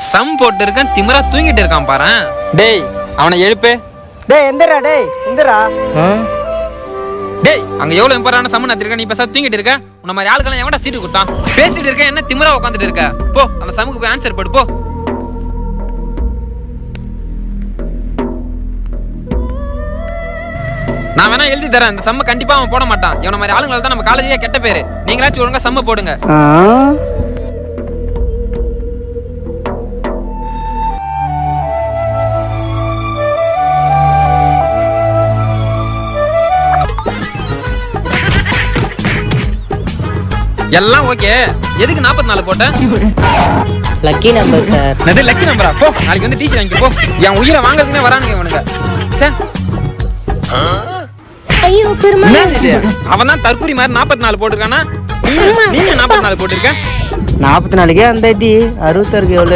Some போட்டு இருக்கான், திமிரா தூங்கிட்டு இருக்கான் பாரு. டேய் அவனை எழுப்பு. டேய் எந்திரா, டேய் எந்திரா. டேய் அங்க எவ்வளவு இம்பார்ட்டன்டான சம்மன் எடுத்திருக்க, நீ பேச தூங்கிட்டு இருக்க. உன்ன மாதிரி ஆளுக்கெல்லாம் எவன்டா சீட்டு கொடுத்தான்? பேசிட்டு இருக்க, என்ன திமிரா உட்காந்துட்டு இருக்க? போ அந்த சம்முக்கு போய் ஆன்சர் போடு போ. நான் வேணா எழுதி தரேன், இந்த சம்ம கண்டிப்பா அவன் போட மாட்டான். இவன மாதிரி ஆளுங்களால தான் நம்ம காலேஜே கெட்ட பேரு. நீங்களாச்சும் ஒழுங்கா சம்ம போடுங்க. எல்லாம் ஓகே. எதுக்கு 44 போட்ட? Lucky number sir. அது லக்கி நம்பரா? போ நாளைக்கு வந்து டிசி வாங்கி போ. என் உயிரை வாங்குறதுக்குனே வரானுங்க இவனுங்க. ச்சே. ஐயோ பெருமாள். அவன் தான் தற்கூரி மாதிரி 44 போட்டுருக்கானா? நீ 44 போட்டுருக்க? 44க்கே அந்த அடி 66க்கு எவ்வளோ